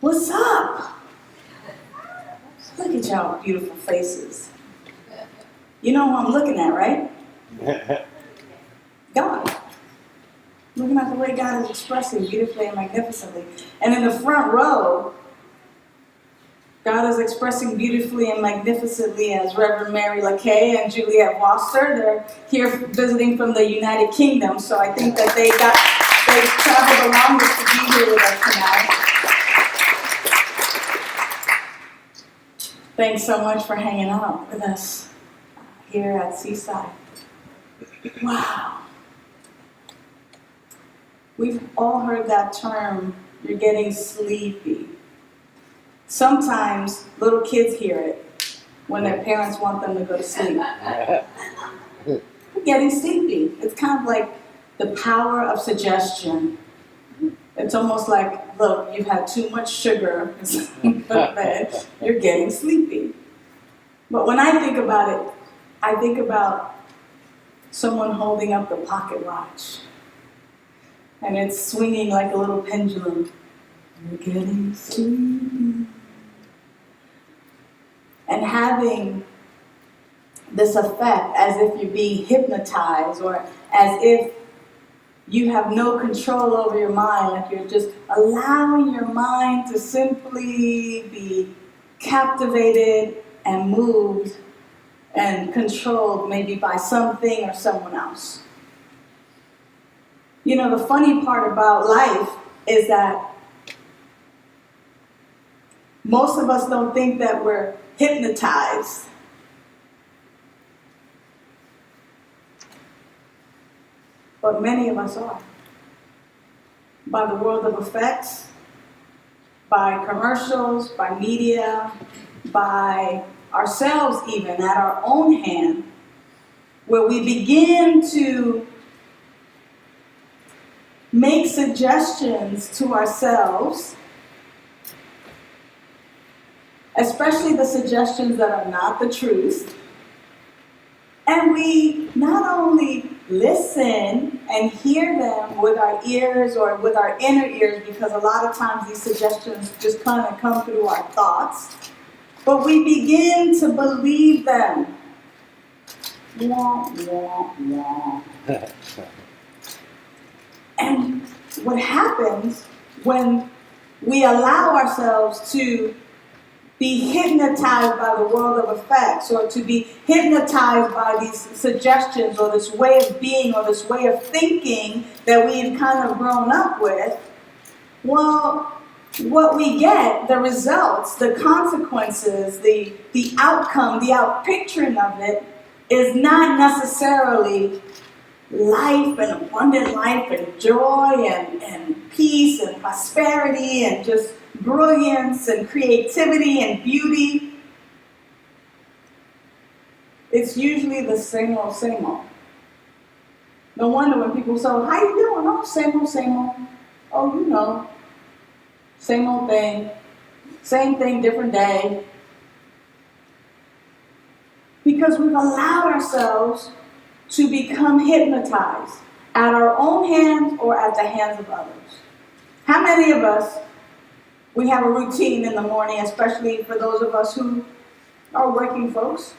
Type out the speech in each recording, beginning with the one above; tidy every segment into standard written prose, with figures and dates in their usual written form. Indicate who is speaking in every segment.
Speaker 1: What's up? Look at y'all beautiful faces. You know who I'm looking at, right? God. Looking at the way God is expressing beautifully and magnificently. And in the front row, God is expressing beautifully and magnificently as Reverend Mary LaKay and Juliet Foster. They're here visiting from the United Kingdom, so I think that they traveled the longest to be here with us tonight. Thanks so much for hanging out with us here at Seaside. Wow. We've all heard that term, you're getting sleepy. Sometimes little kids hear it when their parents want them to go to sleep. You're getting sleepy. It's kind of like the power of suggestion. It's almost like, look, you've had too much sugar in bed, you're getting sleepy. But when I think about it, I think about someone holding up the pocket watch. And it's swinging like a little pendulum. You're getting sleepy. And having this effect as if you're being hypnotized or as if you have no control over your mind, like you're just allowing your mind to simply be captivated and moved and controlled maybe by something or someone else. You know, the funny part about life is that most of us don't think that we're hypnotized. But many of us are. By the world of effects, by commercials, by media, by ourselves even, at our own hand, where we begin to make suggestions to ourselves, especially the suggestions that are not the truth. And we not only listen and hear them with our ears or with our inner ears, because a lot of times these suggestions just kind of come through our thoughts, but we begin to believe them. Wah, wah, wah. And what happens when we allow ourselves to be hypnotized by the world of effects, or to be hypnotized by these suggestions or this way of being or this way of thinking that we've kind of grown up with, well, what we get, the results, the consequences, the outcome, the outpicturing of it is not necessarily life and abundant life and joy and peace and prosperity and just brilliance and creativity and beauty. It's usually the same old, same old. No wonder when people say, how you doing? Oh, same old, same old. Oh, you know, same old thing. Same thing, different day. Because we've allowed ourselves to become hypnotized at our own hands or at the hands of others. How many of us, we have a routine in the morning, especially for those of us who are working folks,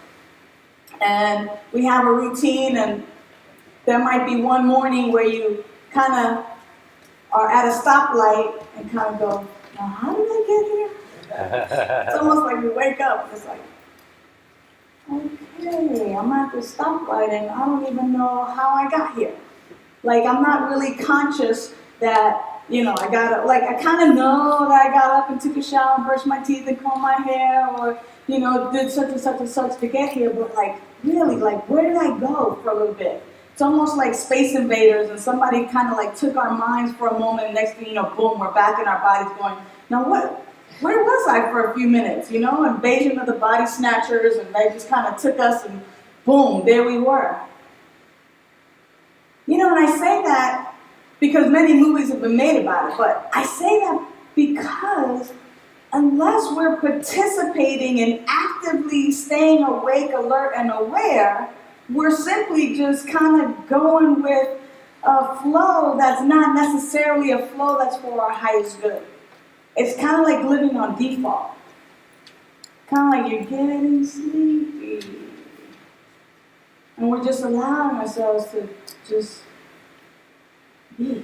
Speaker 1: and we have a routine, and there might be one morning where you kind of are at a stoplight and kind of go, now how did I get here? It's almost like you wake up and it's like, okay, I'm at the stoplight and I don't even know how I got here. Like, I'm not really conscious that, you know, I kind of know that I got up and took a shower and brushed my teeth and combed my hair, or, you know, did such and such and such to get here, but like, really, like, where did I go for a little bit? It's almost like Space Invaders, and somebody kind of like took our minds for a moment, and next thing you know, boom, we're back in our bodies going, now where was I for a few minutes, you know? Invasion of the Body Snatchers, and they just kind of took us and boom, there we were. You know, and I say that because many movies have been made about it, but I say that because unless we're participating and actively staying awake, alert, and aware, we're simply just kind of going with a flow that's not necessarily a flow that's for our highest good. It's kind of like living on default. Kind of like you're getting sleepy. And we're just allowing ourselves to just be.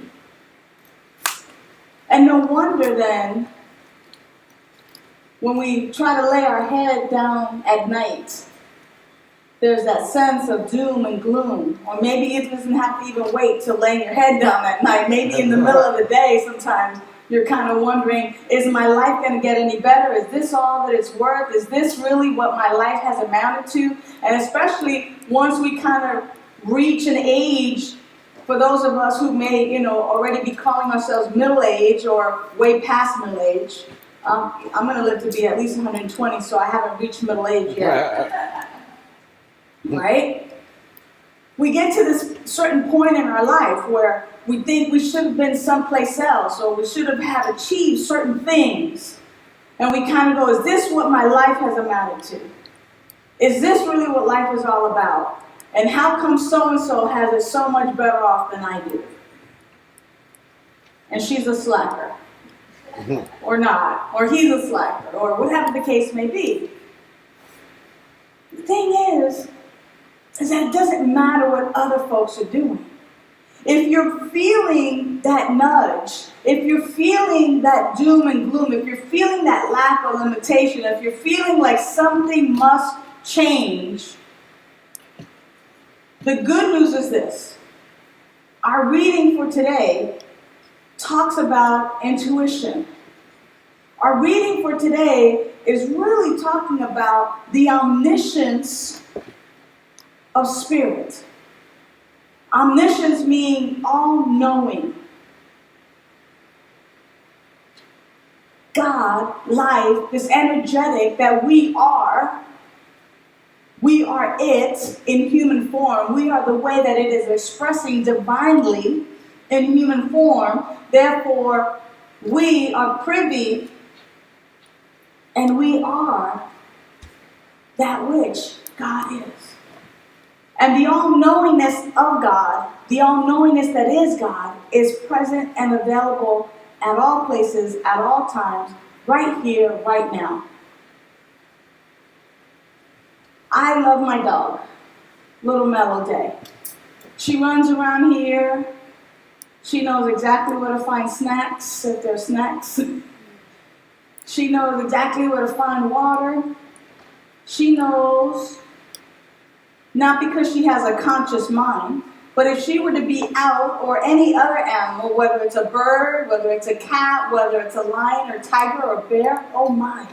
Speaker 1: And no wonder then, when we try to lay our head down at night, there's that sense of doom and gloom. Or maybe it doesn't have to even wait till laying your head down at night. Maybe in the middle of the day sometimes you're kind of wondering, is my life going to get any better? Is this all that it's worth? Is this really what my life has amounted to? And especially once we kind of reach an age, for those of us who may, already be calling ourselves middle-aged or way past middle-age. I'm going to live to be at least 120, so I haven't reached middle age yet. Right? We get to this certain point in our life where we think we should have been someplace else, or we should have achieved certain things. And we kind of go, is this what my life has amounted to? Is this really what life is all about? And how come so-and-so has it so much better off than I do? And she's a slacker. Or not. Or he's a slacker. Or whatever the case may be. The thing is that it doesn't matter what other folks are doing. If you're feeling that nudge, if you're feeling that doom and gloom, if you're feeling that lack of limitation, if you're feeling like something must change, the good news is this. Our reading for today talks about intuition. Our reading for today is really talking about the omniscience of spirit. Omniscience meaning all-knowing. God, life, this energetic that we are it in human form. We are the way that it is expressing divinely in human form. Therefore, we are privy and we are that which God is. And the all-knowingness of God, the all-knowingness that is God, is present and available at all places, at all times, right here, right now. I love my dog, little Mellow Daye. She runs around here. She knows exactly where to find snacks, if there's snacks. She knows exactly where to find water. She knows, not because she has a conscious mind, but if she were to be out, or any other animal, whether it's a bird, whether it's a cat, whether it's a lion or tiger or bear, oh my.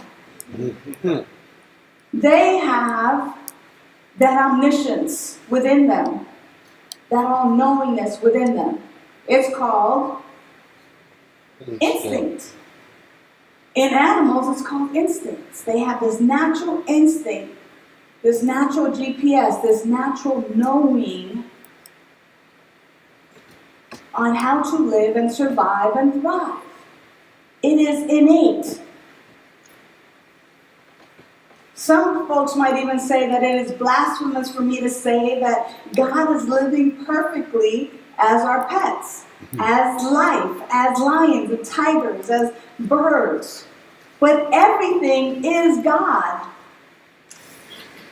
Speaker 1: They have that omniscience within them, that all-knowingness within them. It's called instinct. In animals, it's called instincts. They have this natural instinct, this natural GPS, this natural knowing on how to live and survive and thrive. It is innate. Some folks might even say that it is blasphemous for me to say that God is living perfectly as our pets, as life, as lions and tigers, as birds. But everything is God.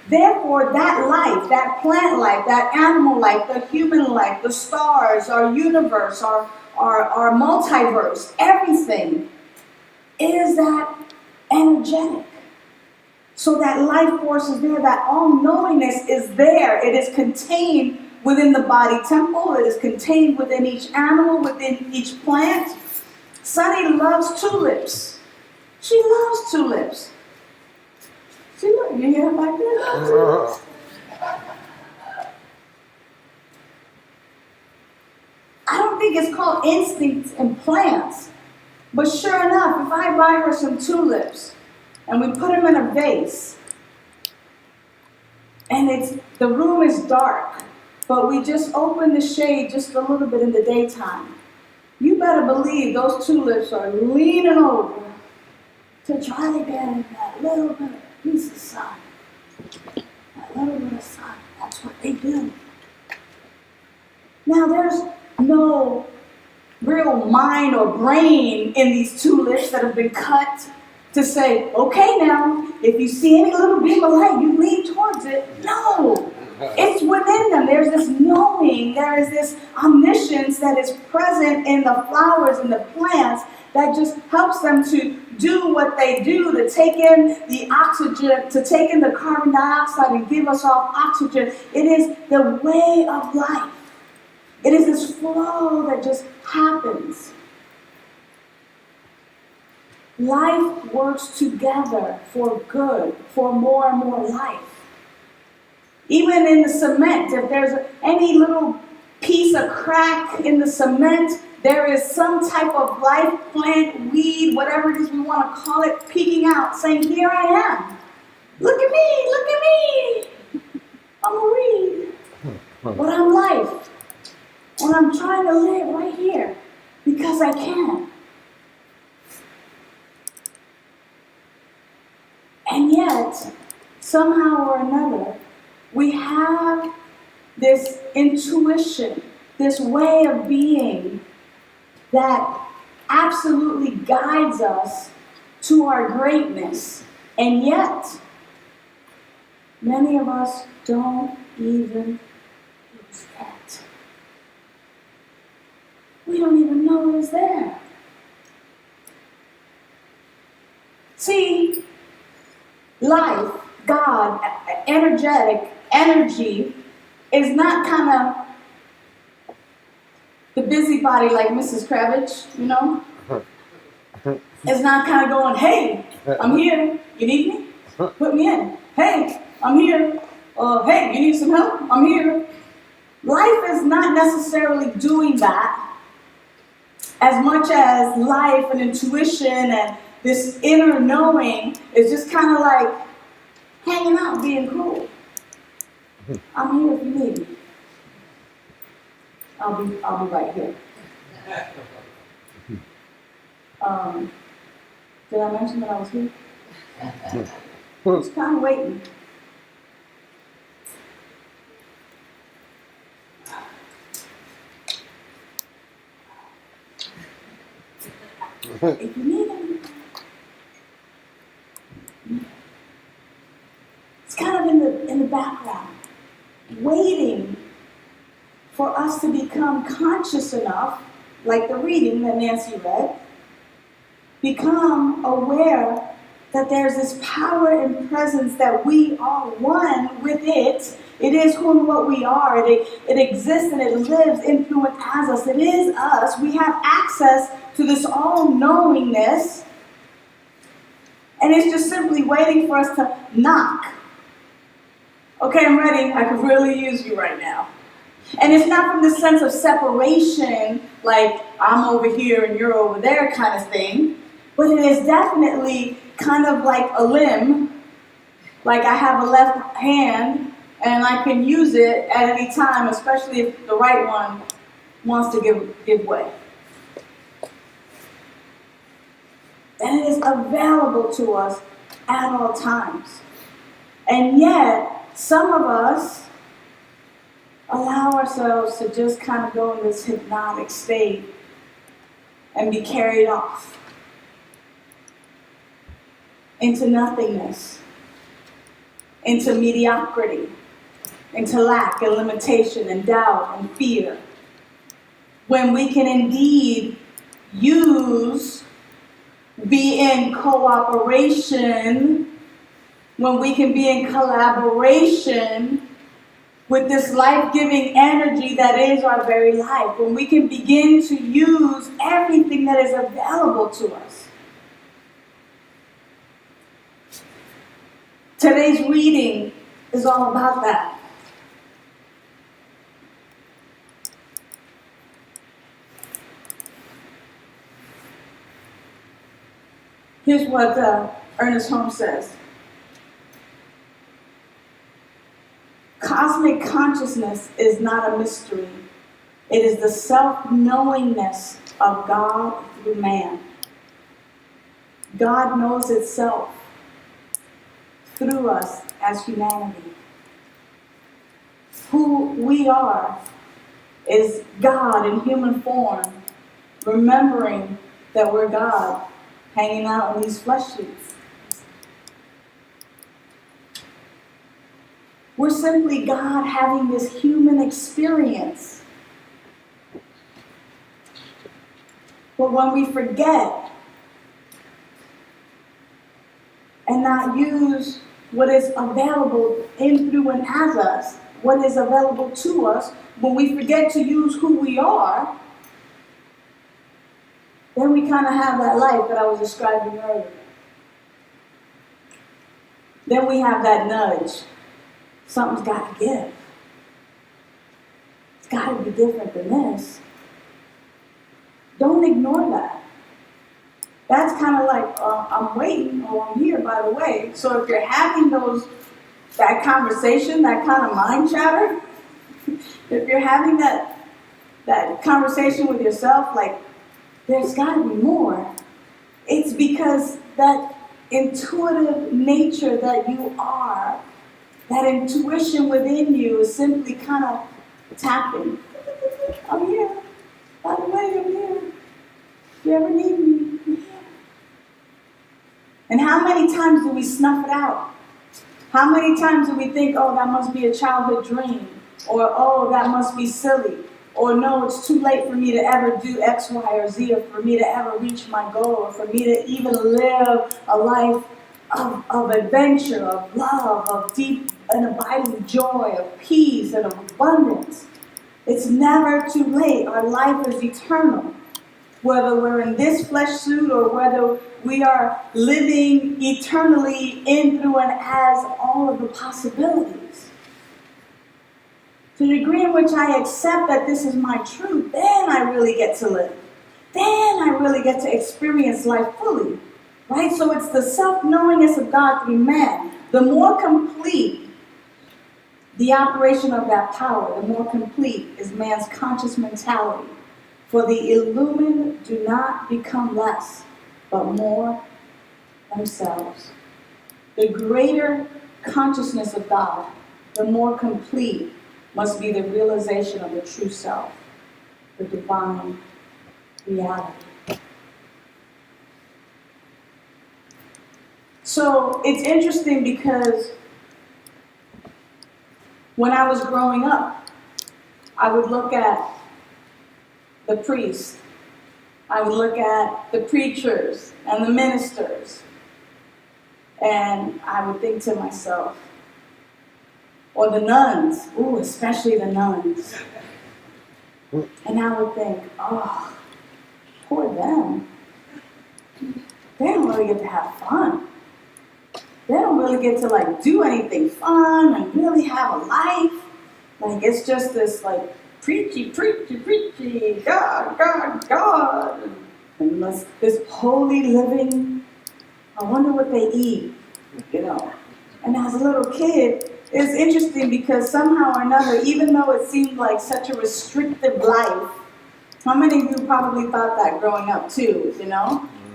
Speaker 1: Therefore, that life, that plant life, that animal life, the human life, the stars, our universe, our multiverse, everything is that energetic. So that life force is there, that all-knowingness is there. It is contained within the body temple. It is contained within each animal, within each plant. Sunny loves tulips. She loves tulips. See, look, you hear her back there? I don't think it's called instincts in plants. But sure enough, if I buy her some tulips, and we put them in a vase, and the room is dark, but we just open the shade just a little bit in the daytime, you better believe those tulips are leaning over to try to get that little bit of piece of sun. That little bit of sun. That's what they do. Now, there's no real mind or brain in these two lips that have been cut to say, okay now, if you see any little beam of light, you lean towards it. No. It's within them. There's this knowing, there is this omniscience that is present in the flowers and the plants that just helps them to do what they do, to take in the oxygen, to take in the carbon dioxide and give us off oxygen. It is the way of life. It is this flow that just happens. Life works together for good, for more and more life. Even in the cement, if there's any little piece of crack in the cement, there is some type of life, plant, weed, whatever it is we want to call it, peeking out, saying, here I am. Look at me. I'm a weed. But I'm life. And I'm trying to live right here because I can. And yet, somehow or another, we have this intuition, this way of being that absolutely guides us to our greatness. And yet, many of us don't even use that. We don't even know it's there. See, life, God, energetic, energy is not kind of the busybody like Mrs. Kravitz, you know? It's not kind of going, hey, I'm here, you need me? Put me in. Hey, I'm here. Hey, you need some help? I'm here. Life is not necessarily doing that as much as life and intuition and this inner knowing is just kind of like hanging out, being cool. I'm here if you need me. I'll be right here. Did I mention that I was here? I was kind of waiting. If you need anything, it's kind of in the background, waiting for us to become conscious enough, like the reading that Nancy read, become aware that there's this power and presence that we are one with it. It is who and what we are. It exists and it lives in, through, and as us. It is us. We have access to this all-knowingness. And it's just simply waiting for us to knock. Okay, I'm ready. I could really use you right now. And it's not from the sense of separation, like I'm over here and you're over there kind of thing. But it is definitely kind of like a limb. Like I have a left hand and I can use it at any time, especially if the right one wants to give way. And it is available to us at all times. And yet, some of us allow ourselves to just kind of go in this hypnotic state and be carried off into nothingness, into mediocrity, into lack and limitation and doubt and fear. When we can indeed be in cooperation, when we can be in collaboration with this life-giving energy that is our very life, when we can begin to use everything that is available to us. Today's reading is all about that. Here's what Ernest Holmes says. Cosmic consciousness is not a mystery. It is the self-knowingness of God through man. God knows itself through us as humanity. Who we are is God in human form, remembering that we're God hanging out in these flesh suits. We're simply God having this human experience. But when we forget and not use what is available in, through, and as us, what is available to us, when we forget to use who we are, then we kind of have that life that I was describing earlier. Then we have that nudge. Something's got to give. It's got to be different than this. Don't ignore that. That's kind of like, I'm waiting, or I'm here, by the way. So if you're having that conversation, that kind of mind chatter, if you're having that conversation with yourself, like, there's got to be more. It's because that intuitive nature that you are, that intuition within you is simply kind of tapping. I'm here. By the way, I'm here. If you ever need me, I'm here. And how many times do we snuff it out? How many times do we think, oh, that must be a childhood dream? Or, oh, that must be silly. Or, no, it's too late for me to ever do X, Y, or Z, or for me to ever reach my goal, or for me to even live a life of adventure, of love, of deep and abiding joy, of peace, and of abundance. It's never too late. Our life is eternal. Whether we're in this flesh suit or whether we are living eternally in, through, and as all of the possibilities. To the degree in which I accept that this is my truth, then I really get to live. Then I really get to experience life fully. Right? So it's the self-knowingness of God through man. The more complete the operation of that power, the more complete is man's conscious mentality. For the illumined do not become less, but more themselves. The greater consciousness of God, the more complete must be the realization of the true self, the divine reality. So it's interesting because when I was growing up, I would look at the priests, I would look at the preachers and the ministers, and I would think to myself, or the nuns, ooh, especially the nuns, and I would think, oh, poor them. They don't really get to have fun. They don't really get to do anything fun and really have a life. It's just this preachy, God, God, God. And this holy living. I wonder what they eat, And as a little kid, it's interesting because somehow or another, even though it seemed like such a restrictive life, how many of you probably thought that growing up too,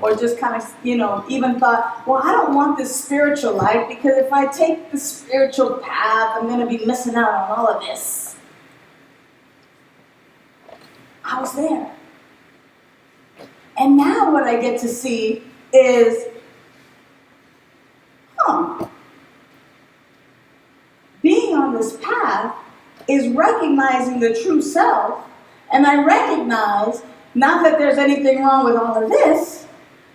Speaker 1: Or just kind of, even thought, well, I don't want this spiritual life because if I take the spiritual path, I'm going to be missing out on all of this. I was there. And now what I get to see is, being on this path is recognizing the true self, and I recognize, not that there's anything wrong with all of this,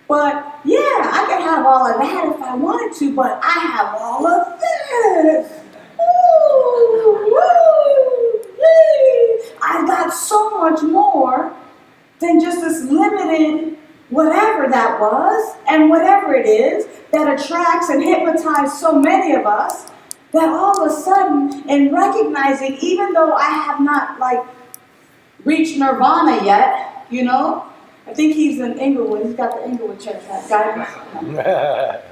Speaker 1: but yeah, I could have all of that if I wanted to, but I have all of this. Ooh, woo, yay. I've got so much more than just this limited whatever that was and whatever it is that attracts and hypnotizes so many of us, that all of a sudden, in recognizing, even though I have not reached nirvana yet, I think he's in Inglewood. He's got the Inglewood church, that guy.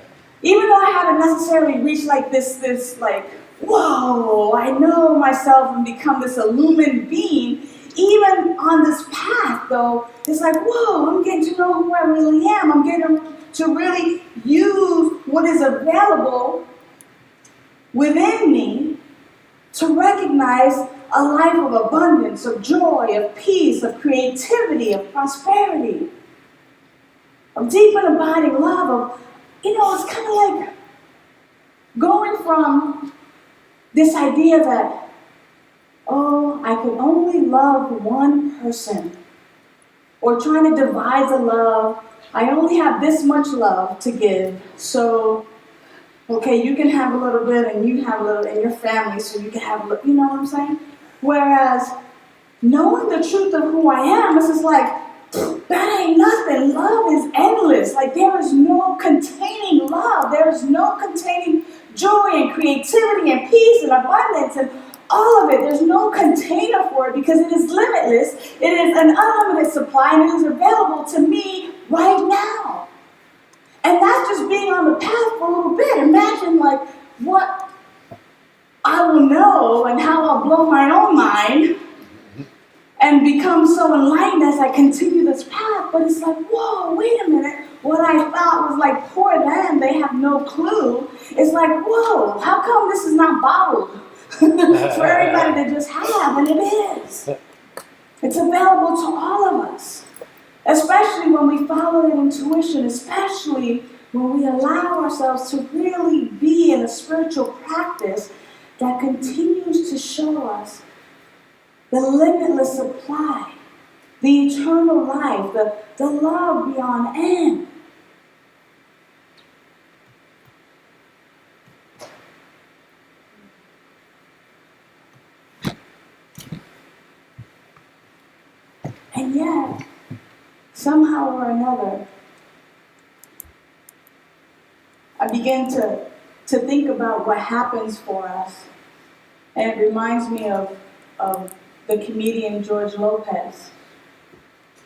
Speaker 1: Even though I haven't necessarily reached this whoa, I know myself and become this illumined being, even on this path, though, it's whoa, I'm getting to know who I really am. I'm getting to really use what is available within me to recognize a life of abundance, of joy, of peace, of creativity, of prosperity, of deep and abiding love, of, it's kind of like going from this idea that, oh, I can only love one person, or trying to divide the love. I only have this much love to give, so, okay, you can have a little bit, and you have a little in your family, so you can have a little, you know what I'm saying? Whereas, knowing the truth of who I am, it's just like, that ain't nothing. Love is endless. Like, there is no containing love. There is no containing joy and creativity and peace and abundance and all of it. There's no container for it because it is limitless. It is an unlimited supply, and it is available to me right now. And that's just being on the path for a little bit. Imagine, like, what I will know and how I'll blow my own mind and become so enlightened as I continue this path. But it's like, whoa, wait a minute. What I thought was like, poor them, they have no clue. It's like, whoa, how come this is not bottled for everybody to just have? And it is. It's available to all of us. Especially when we follow that intuition, especially when we allow ourselves to really be in a spiritual practice that continues to show us the limitless supply, the eternal life, the love beyond end. And yet, somehow or another, I begin to think about what happens for us. And it reminds me of the comedian George Lopez,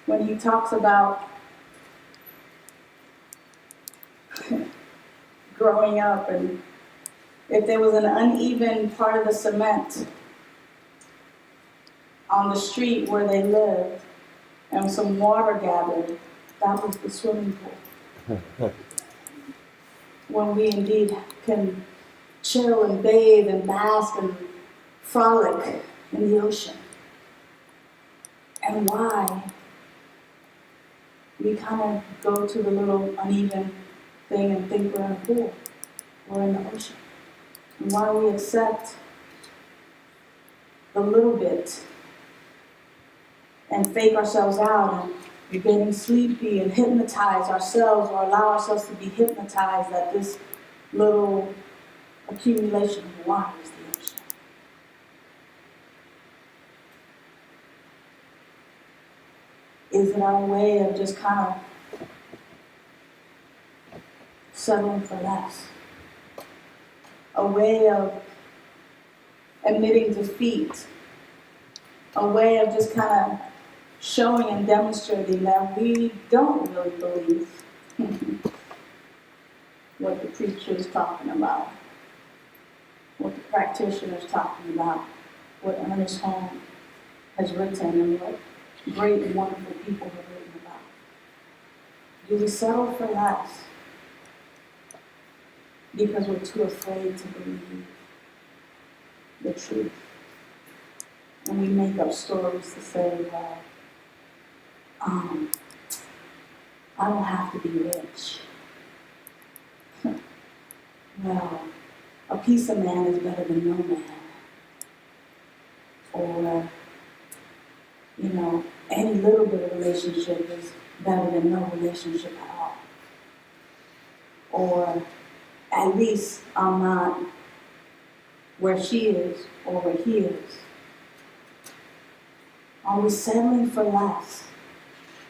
Speaker 1: when he talks about growing up, and if there was an uneven part of the cement on the street where they lived, and some water gathered, that was the swimming pool. When we indeed can chill and bathe and bask and frolic in the ocean. And why we kind of go to the little uneven thing and think we're in a pool or in the ocean. And why we accept the little bit and fake ourselves out and we're getting sleepy and hypnotize ourselves, or allow ourselves to be hypnotized that this little accumulation of water is the ocean. Is it our way of just kind of settling for less? A way of admitting defeat? A way of just kind of showing and demonstrating that we don't really believe what the preacher is talking about, what the practitioner is talking about, what Ernest Holmes has written, and what great and wonderful people have written about. Do we settle for less because we're too afraid to believe the truth? And we make up stories to say, well, I don't have to be rich. Well, a piece of man is better than no man. Or, any little bit of relationship is better than no relationship at all. Or, at least I'm not where she is or where he is. Are we settling for less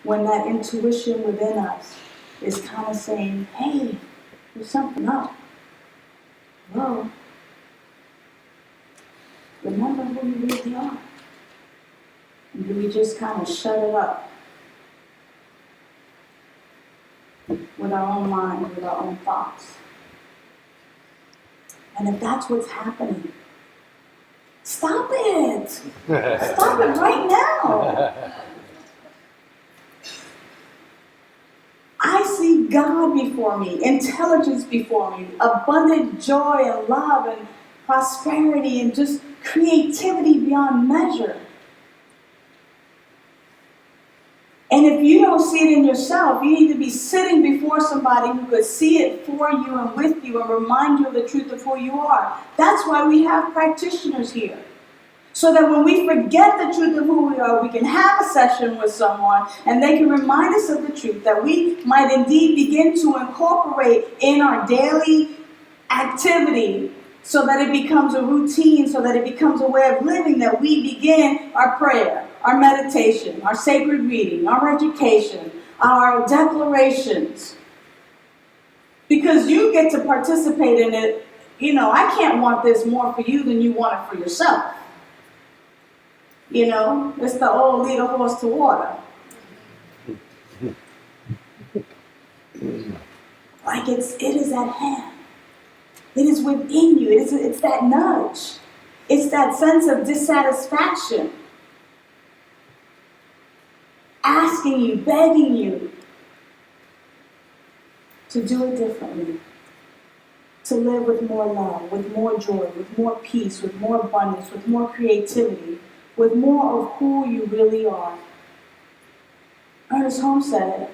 Speaker 1: when that intuition within us is kind of saying, hey, there's something up? Whoa. Remember who you really are. And do we just kind of shut it up with our own mind, with our own thoughts? And if that's what's happening, stop it. Stop it right now. I see God before me, intelligence before me, abundant joy and love and prosperity and just creativity beyond measure. And if you don't see it in yourself, you need to be sitting before somebody who could see it for you and with you and remind you of the truth of who you are. That's why we have practitioners here. So that when we forget the truth of who we are, we can have a session with someone and they can remind us of the truth that we might indeed begin to incorporate in our daily activity so that it becomes a routine, so that it becomes a way of living, that we begin our prayer, our meditation, our sacred reading, our education, our declarations. Because you get to participate in it. You know, I can't want this more for you than you want it for yourself. You know, it's the old lead a horse to water. Like it is at hand. It is within you. It's that nudge. It's that sense of dissatisfaction. Asking you, begging you to do it differently. To live with more love, with more joy, with more peace, with more abundance, with more creativity, with more of who you really are. Ernest Holmes said it.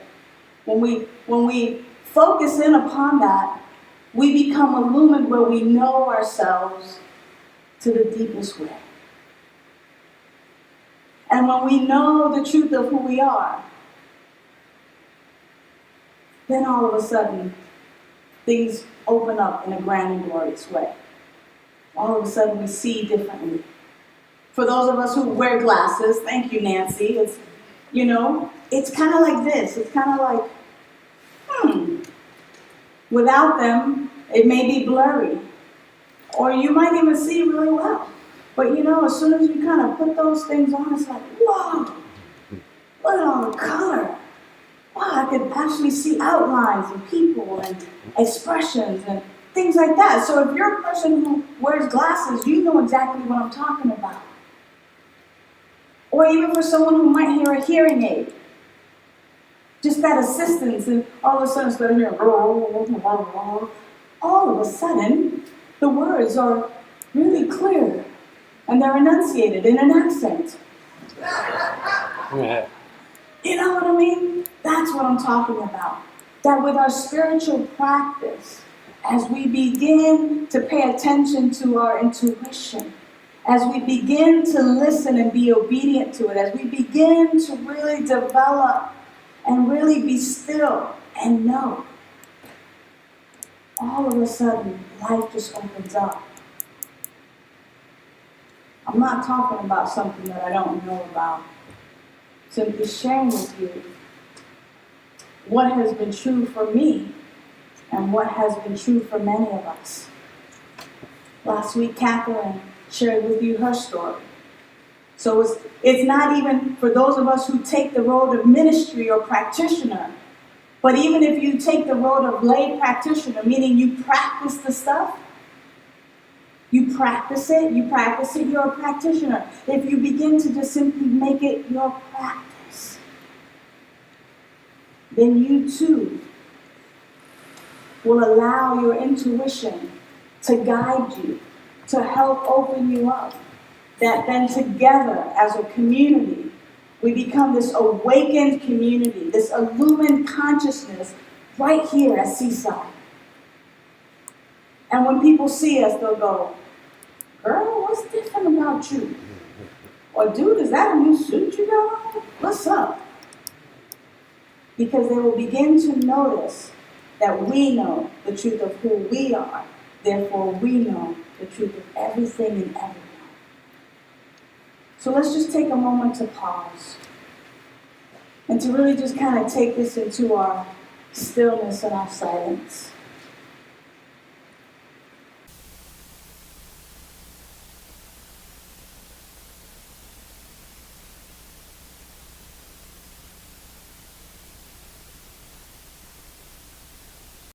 Speaker 1: When we focus in upon that, we become illumined where we know ourselves to the deepest way. And when we know the truth of who we are, then all of a sudden, things open up in a grand and glorious way. All of a sudden, we see differently. For those of us who wear glasses, thank you, Nancy, it's kind of like this. It's kind of like, without them, it may be blurry. Or you might even see really well. But as soon as you kind of put those things on, it's like, whoa, look at all the color. Wow, I could actually see outlines and people and expressions and things like that. So if you're a person who wears glasses, you know exactly what I'm talking about. Or even for someone who might hear a hearing aid. Just that assistance, and all of a sudden instead of hearing, all of a sudden, the words are really clear. And they're enunciated in an accent.
Speaker 2: Yeah.
Speaker 1: You know what I mean? That's what I'm talking about. That with our spiritual practice, as we begin to pay attention to our intuition, as we begin to listen and be obedient to it, as we begin to really develop and really be still and know, all of a sudden, life just opens up. I'm not talking about something that I don't know about. Simply sharing with you what has been true for me and what has been true for many of us. Last week, Catherine shared with you her story. So it's not even for those of us who take the road of ministry or practitioner, but even if you take the road of lay practitioner, meaning you practice the stuff, you practice it, you're a practitioner. If you begin to just simply make it your practice, then you too will allow your intuition to guide you, to help open you up. That then together as a community, we become this awakened community, this illumined consciousness right here at Seaside. And when people see us, they'll go, girl, what's different about you? Or dude, is that a new suit you got on? What's up? Because they will begin to notice that we know the truth of who we are. Therefore, we know the truth of everything and everyone. So let's just take a moment to pause and to really just kind of take this into our stillness and our silence.